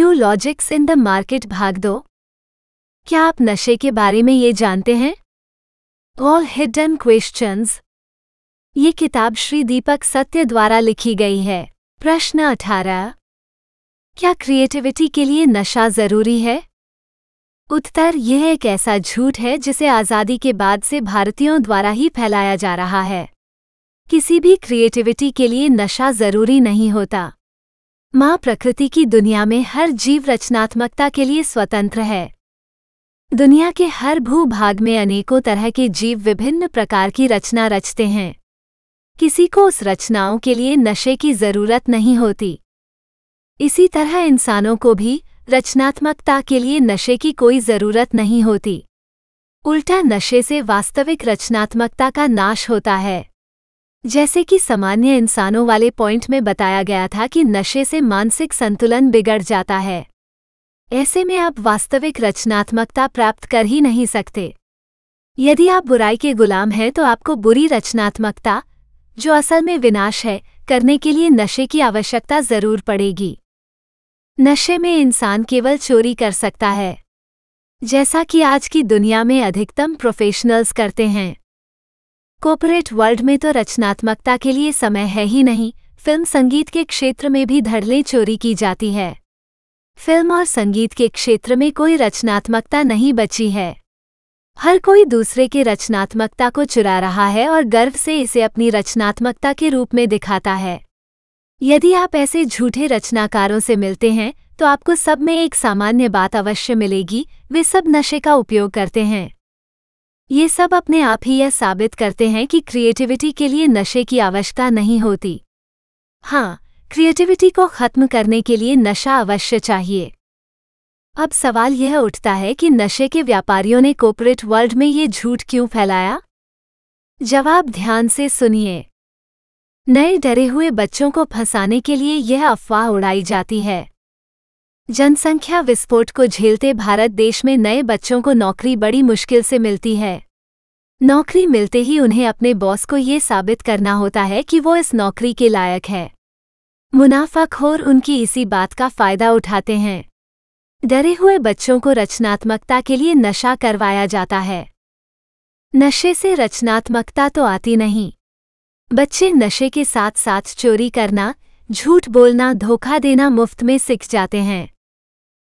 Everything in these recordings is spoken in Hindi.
New logics in the market भाग दो। क्या आप नशे के बारे में ये जानते हैं? All hidden questions. ये किताब श्री दीपक सत्य द्वारा लिखी गई है। प्रश्न 18। क्या क्रिएटिविटी के लिए नशा जरूरी है? उत्तर, यह एक ऐसा झूठ है जिसे आज़ादी के बाद से भारतीयों द्वारा ही फैलाया जा रहा है। किसी भी क्रिएटिविटी के लिए नशा जरूरी नहीं होता। माँ प्रकृति की दुनिया में हर जीव रचनात्मकता के लिए स्वतंत्र है। दुनिया के हर भूभाग में अनेकों तरह के जीव विभिन्न प्रकार की रचना रचते हैं। किसी को उस रचनाओं के लिए नशे की जरूरत नहीं होती। इसी तरह इंसानों को भी रचनात्मकता के लिए नशे की कोई जरूरत नहीं होती। उल्टा नशे से वास्तविक रचनात्मकता का नाश होता है। जैसे कि सामान्य इंसानों वाले पॉइंट में बताया गया था कि नशे से मानसिक संतुलन बिगड़ जाता है। ऐसे में आप वास्तविक रचनात्मकता प्राप्त कर ही नहीं सकते। यदि आप बुराई के गुलाम हैं तो आपको बुरी रचनात्मकता, जो असल में विनाश है, करने के लिए नशे की आवश्यकता जरूर पड़ेगी। नशे में इंसान केवल चोरी कर सकता है, जैसा कि आज की दुनिया में अधिकतम प्रोफेशनल्स करते हैं। कॉर्पोरेट वर्ल्ड में तो रचनात्मकता के लिए समय है ही नहीं। फिल्म संगीत के क्षेत्र में भी धड़ल्ले चोरी की जाती है। फिल्म और संगीत के क्षेत्र में कोई रचनात्मकता नहीं बची है। हर कोई दूसरे के रचनात्मकता को चुरा रहा है और गर्व से इसे अपनी रचनात्मकता के रूप में दिखाता है। यदि आप ऐसे झूठे रचनाकारों से मिलते हैं तो आपको सब में एक सामान्य बात अवश्य मिलेगी, वे सब नशे का उपयोग करते हैं। ये सब अपने आप ही यह साबित करते हैं कि क्रिएटिविटी के लिए नशे की आवश्यकता नहीं होती। हाँ, क्रिएटिविटी को खत्म करने के लिए नशा अवश्य चाहिए। अब सवाल यह उठता है कि नशे के व्यापारियों ने कॉर्पोरेट वर्ल्ड में ये झूठ क्यों फैलाया? जवाब ध्यान से सुनिए। नए डरे हुए बच्चों को फंसाने के लिए यह अफवाह उड़ाई जाती है। जनसंख्या विस्फोट को झेलते भारत देश में नए बच्चों को नौकरी बड़ी मुश्किल से मिलती है। नौकरी मिलते ही उन्हें अपने बॉस को ये साबित करना होता है कि वो इस नौकरी के लायक है। मुनाफाखोर उनकी इसी बात का फायदा उठाते हैं। डरे हुए बच्चों को रचनात्मकता के लिए नशा करवाया जाता है। नशे से रचनात्मकता तो आती नहीं। बच्चे नशे के साथ साथ चोरी करना, झूठ बोलना, धोखा देना मुफ्त में सीख जाते हैं।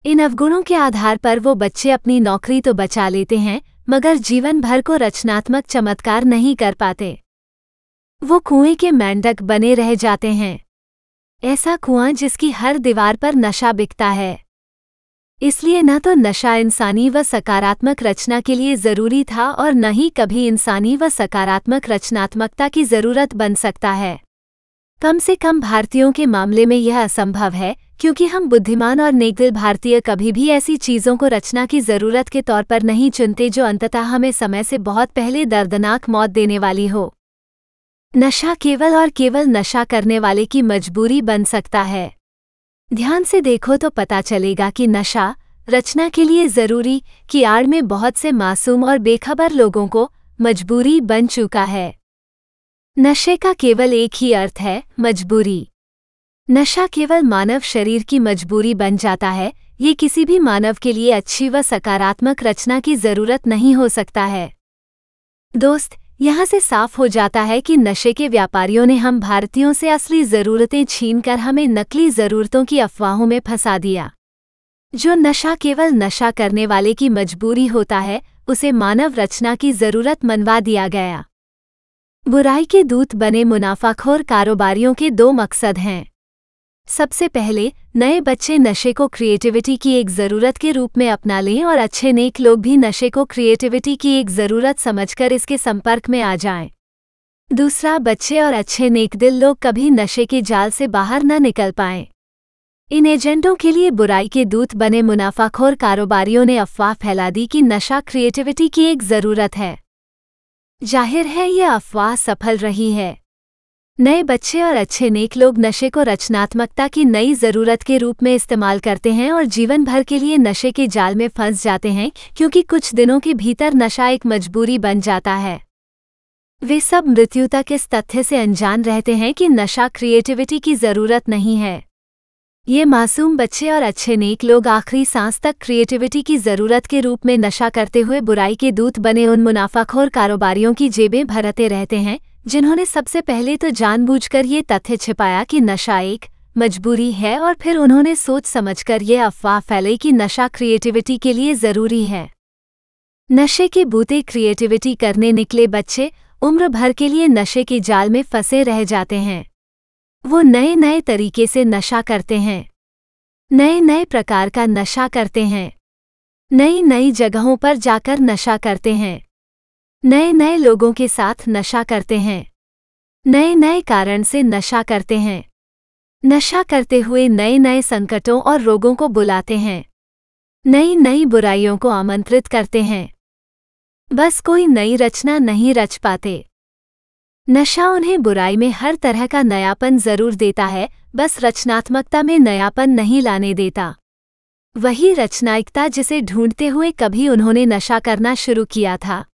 इन अवगुणों के आधार पर वो बच्चे अपनी नौकरी तो बचा लेते हैं, मगर जीवन भर को रचनात्मक चमत्कार नहीं कर पाते। वो कुएं के मेंढक बने रह जाते हैं। ऐसा कुआं जिसकी हर दीवार पर नशा बिकता है। इसलिए न तो नशा इंसानी व सकारात्मक रचना के लिए जरूरी था और न ही कभी इंसानी व सकारात्मक रचनात्मकता की जरूरत बन सकता है। कम से कम भारतीयों के मामले में यह असंभव है, क्योंकि हम बुद्धिमान और नेकदिल भारतीय कभी भी ऐसी चीज़ों को रचना की ज़रूरत के तौर पर नहीं चुनते जो अंततः हमें समय से बहुत पहले दर्दनाक मौत देने वाली हो। नशा केवल और केवल नशा करने वाले की मजबूरी बन सकता है। ध्यान से देखो तो पता चलेगा कि नशा रचना के लिए ज़रूरी की आड़ में बहुत से मासूम और बेखबर लोगों को मजबूरी बन चुका है। नशे का केवल एक ही अर्थ है, मजबूरी। नशा केवल मानव शरीर की मजबूरी बन जाता है। ये किसी भी मानव के लिए अच्छी व सकारात्मक रचना की जरूरत नहीं हो सकता है। दोस्त, यहाँ से साफ हो जाता है कि नशे के व्यापारियों ने हम भारतीयों से असली ज़रूरतें छीनकर हमें नकली ज़रूरतों की अफवाहों में फंसा दिया। जो नशा केवल नशा करने वाले की मजबूरी होता है, उसे मानव रचना की ज़रूरत मनवा दिया गया। बुराई के दूत बने मुनाफाखोर कारोबारियों के दो मकसद हैं। सबसे पहले, नए बच्चे नशे को क्रिएटिविटी की एक ज़रूरत के रूप में अपना लें और अच्छे नेक लोग भी नशे को क्रिएटिविटी की एक ज़रूरत समझकर इसके संपर्क में आ जाएं। दूसरा, बच्चे और अच्छे नेकदिल लोग कभी नशे के जाल से बाहर न निकल पाएं। इन एजेंडों के लिए बुराई के दूत बने मुनाफाखोर कारोबारियों ने अफवाह फैला दी कि नशा क्रिएटिविटी की एक ज़रूरत है। जाहिर है यह अफवाह सफल रही है। नए बच्चे और अच्छे नेक लोग नशे को रचनात्मकता की नई ज़रूरत के रूप में इस्तेमाल करते हैं और जीवन भर के लिए नशे के जाल में फंस जाते हैं, क्योंकि कुछ दिनों के भीतर नशा एक मजबूरी बन जाता है। वे सब मृत्यु तक इस तथ्य से अनजान रहते हैं कि नशा क्रिएटिविटी की ज़रूरत नहीं है। ये मासूम बच्चे और अच्छे नेक लोग आखिरी सांस तक क्रिएटिविटी की ज़रूरत के रूप में नशा करते हुए बुराई के दूत बने उन मुनाफाखोर कारोबारियों की जेबें भरते रहते हैं, जिन्होंने सबसे पहले तो जानबूझकर ये तथ्य छिपाया कि नशा एक मजबूरी है और फिर उन्होंने सोच समझकर ये अफवाह फैलाई कि नशा क्रिएटिविटी के लिए ज़रूरी है। नशे के बूते क्रिएटिविटी करने निकले बच्चे उम्र भर के लिए नशे के जाल में फंसे रह जाते हैं। वो नए नए तरीके से नशा करते हैं, नए नए प्रकार का नशा करते हैं, नई नई जगहों पर जाकर नशा करते हैं, नए नए लोगों के साथ नशा करते हैं, नए नए कारण से नशा करते हैं, नशा करते हुए नए नए संकटों और रोगों को बुलाते हैं, नई नई बुराइयों को आमंत्रित करते हैं। बस कोई नई रचना नहीं रच पाते। नशा उन्हें बुराई में हर तरह का नयापन जरूर देता है, बस रचनात्मकता में नयापन नहीं लाने देता। वही रचनात्मकता जिसे ढूंढते हुए कभी उन्होंने नशा करना शुरू किया था।